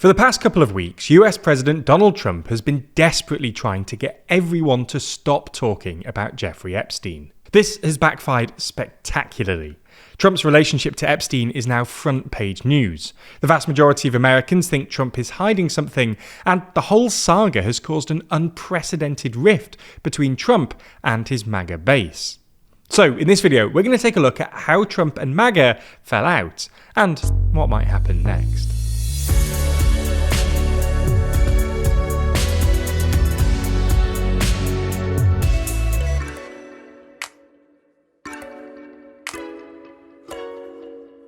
For the past couple of weeks, US President Donald Trump has been desperately trying to get everyone to stop talking about Jeffrey Epstein. This has backfired spectacularly. Trump's relationship to Epstein is now front-page news. The vast majority of Americans think Trump is hiding something, and the whole saga has caused an unprecedented rift between Trump and his MAGA base. So, in this video, we're going to take a look at how Trump and MAGA fell out, and what might happen next.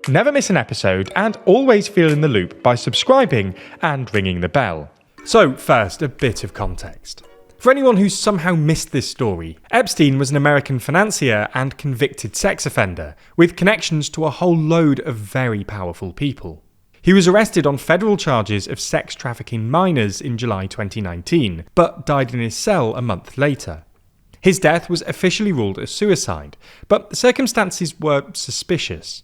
Never miss an episode and always feel in the loop by subscribing and ringing the bell. So first, a bit of context. For anyone who's somehow missed this story, Epstein was an American financier and convicted sex offender, with connections to a whole load of very powerful people. He was arrested on federal charges of sex trafficking minors in July 2019, but died in his cell a month later. His death was officially ruled a suicide, but the circumstances were suspicious.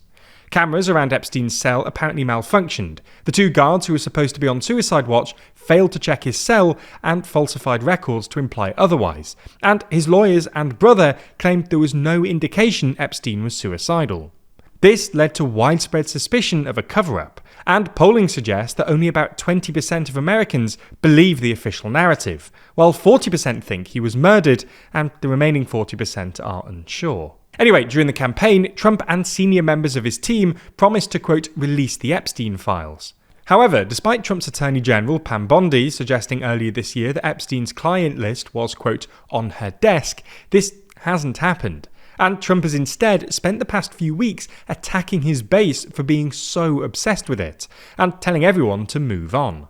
Cameras around Epstein's cell apparently malfunctioned. The two guards who were supposed to be on suicide watch failed to check his cell and falsified records to imply otherwise. And his lawyers and brother claimed there was no indication Epstein was suicidal. This led to widespread suspicion of a cover-up, and polling suggests that only about 20% of Americans believe the official narrative, while 40% think he was murdered and the remaining 40% are unsure. Anyway, during the campaign, Trump and senior members of his team promised to, quote, release the Epstein files. However, despite Trump's Attorney General Pam Bondi suggesting earlier this year that Epstein's client list was, quote, on her desk, this hasn't happened. And Trump has instead spent the past few weeks attacking his base for being so obsessed with it, and telling everyone to move on.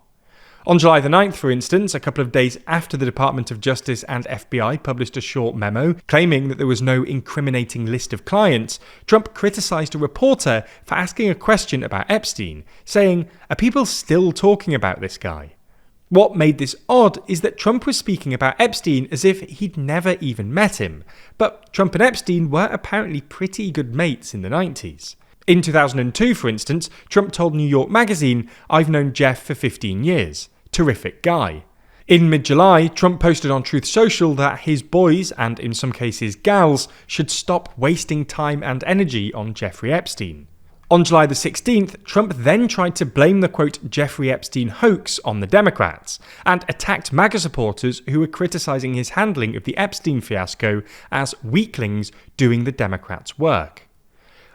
On July the 9th, for instance, a couple of days after the Department of Justice and FBI published a short memo claiming that there was no incriminating list of clients, Trump criticised a reporter for asking a question about Epstein, saying, "Are people still talking about this guy?" What made this odd is that Trump was speaking about Epstein as if he'd never even met him, but Trump and Epstein were apparently pretty good mates in the 90s. In 2002, for instance, Trump told New York Magazine, "I've known Jeff for 15 years. Terrific guy." In mid-July, Trump posted on Truth Social that his boys, and in some cases gals, should stop wasting time and energy on Jeffrey Epstein. On July the 16th, Trump then tried to blame the, quote, Jeffrey Epstein hoax on the Democrats, and attacked MAGA supporters who were criticising his handling of the Epstein fiasco as weaklings doing the Democrats' work.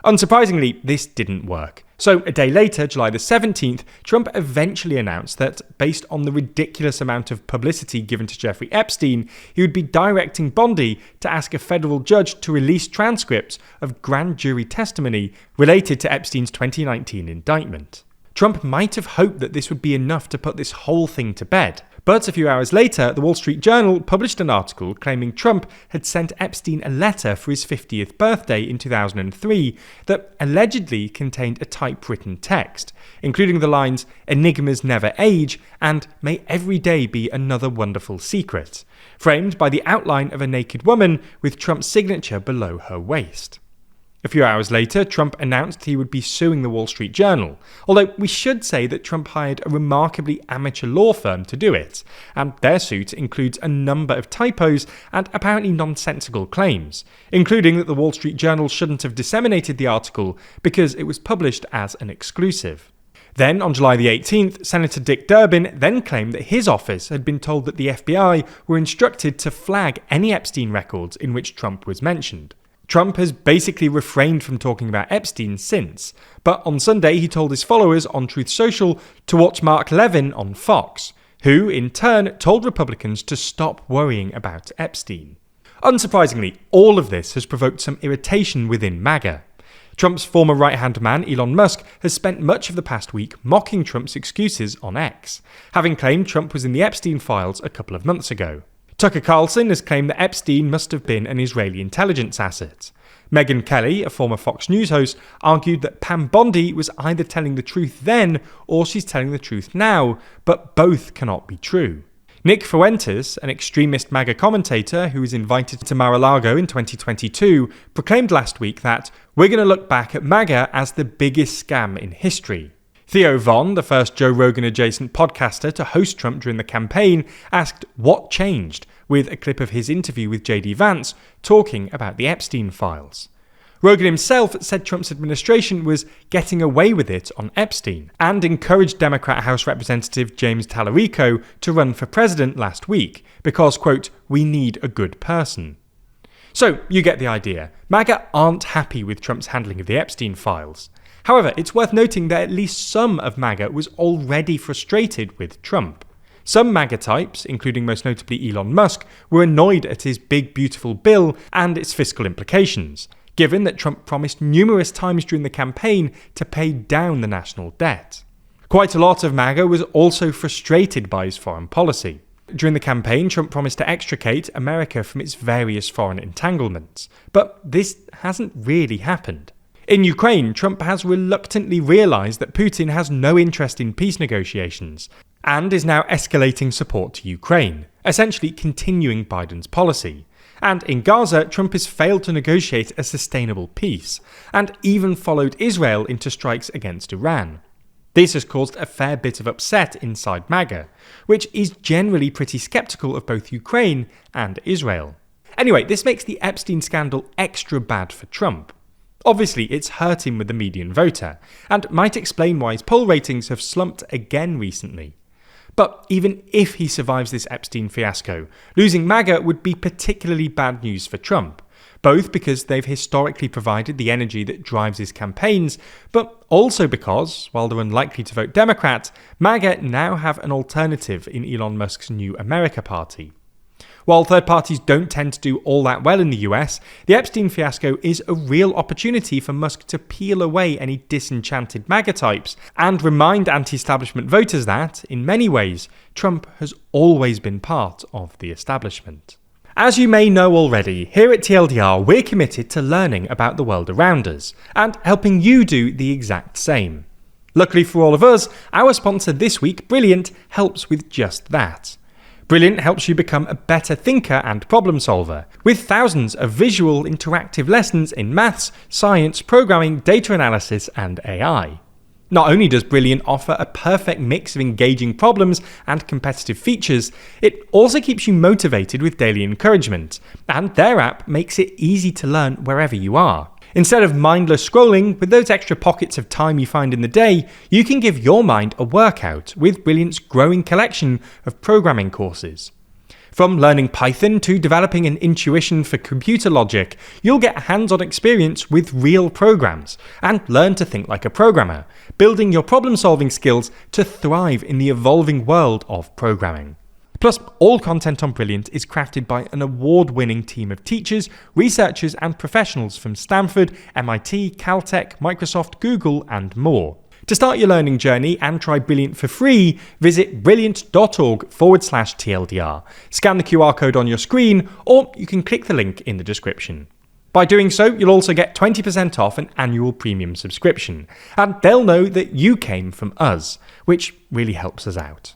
Unsurprisingly, this didn't work. So a day later, July the 17th, Trump eventually announced that, based on the ridiculous amount of publicity given to Jeffrey Epstein, he would be directing Bondi to ask a federal judge to release transcripts of grand jury testimony related to Epstein's 2019 indictment. Trump might have hoped that this would be enough to put this whole thing to bed. But a few hours later, the Wall Street Journal published an article claiming Trump had sent Epstein a letter for his 50th birthday in 2003 that allegedly contained a typewritten text, including the lines, "Enigmas never age," and "May every day be another wonderful secret," framed by the outline of a naked woman with Trump's signature below her waist. A few hours later, Trump announced he would be suing the Wall Street Journal, although we should say that Trump hired a remarkably amateur law firm to do it, and their suit includes a number of typos and apparently nonsensical claims, including that the Wall Street Journal shouldn't have disseminated the article because it was published as an exclusive. Then, on July the 18th, Senator Dick Durbin then claimed that his office had been told that the FBI were instructed to flag any Epstein records in which Trump was mentioned. Trump has basically refrained from talking about Epstein since, but on Sunday he told his followers on Truth Social to watch Mark Levin on Fox, who in turn told Republicans to stop worrying about Epstein. Unsurprisingly, all of this has provoked some irritation within MAGA. Trump's former right-hand man, Elon Musk, has spent much of the past week mocking Trump's excuses on X, having claimed Trump was in the Epstein files a couple of months ago. Tucker Carlson has claimed that Epstein must have been an Israeli intelligence asset. Megyn Kelly, a former Fox News host, argued that Pam Bondi was either telling the truth then or she's telling the truth now, but both cannot be true. Nick Fuentes, an extremist MAGA commentator who was invited to Mar-a-Lago in 2022, proclaimed last week that we're going to look back at MAGA as the biggest scam in history. Theo Von, the first Joe Rogan-adjacent podcaster to host Trump during the campaign, asked what changed, with a clip of his interview with J.D. Vance talking about the Epstein files. Rogan himself said Trump's administration was getting away with it on Epstein, and encouraged Democrat House Representative James Tallarico to run for president last week because, quote, "we need a good person." So, you get the idea. MAGA aren't happy with Trump's handling of the Epstein files. However, it's worth noting that at least some of MAGA was already frustrated with Trump. Some MAGA types, including most notably Elon Musk, were annoyed at his big beautiful bill and its fiscal implications, given that Trump promised numerous times during the campaign to pay down the national debt. Quite a lot of MAGA was also frustrated by his foreign policy. During the campaign, Trump promised to extricate America from its various foreign entanglements, but this hasn't really happened. In Ukraine, Trump has reluctantly realised that Putin has no interest in peace negotiations, and is now escalating support to Ukraine, essentially continuing Biden's policy. And in Gaza, Trump has failed to negotiate a sustainable peace, and even followed Israel into strikes against Iran. This has caused a fair bit of upset inside MAGA, which is generally pretty sceptical of both Ukraine and Israel. Anyway, this makes the Epstein scandal extra bad for Trump. Obviously, it's hurt him with the median voter, and might explain why his poll ratings have slumped again recently. But even if he survives this Epstein fiasco, losing MAGA would be particularly bad news for Trump, both because they've historically provided the energy that drives his campaigns, but also because, while they're unlikely to vote Democrat, MAGA now have an alternative in Elon Musk's New America Party. While third parties don't tend to do all that well in the US, the Epstein fiasco is a real opportunity for Musk to peel away any disenchanted MAGA types and remind anti-establishment voters that, in many ways, Trump has always been part of the establishment. As you may know already, here at TLDR we're committed to learning about the world around us and helping you do the exact same. Luckily for all of us, our sponsor this week, Brilliant, helps with just that. Brilliant helps you become a better thinker and problem solver, with thousands of visual, interactive lessons in maths, science, programming, data analysis, and AI. Not only does Brilliant offer a perfect mix of engaging problems and competitive features, it also keeps you motivated with daily encouragement, and their app makes it easy to learn wherever you are. Instead of mindless scrolling, with those extra pockets of time you find in the day, you can give your mind a workout with Brilliant's growing collection of programming courses. From learning Python to developing an intuition for computer logic, you'll get hands-on experience with real programs and learn to think like a programmer, building your problem-solving skills to thrive in the evolving world of programming. Plus, all content on Brilliant is crafted by an award-winning team of teachers, researchers and professionals from Stanford, MIT, Caltech, Microsoft, Google and more. To start your learning journey and try Brilliant for free, visit brilliant.org/TLDR. Scan the QR code on your screen, or you can click the link in the description. By doing so, you'll also get 20% off an annual premium subscription, and they'll know that you came from us, which really helps us out.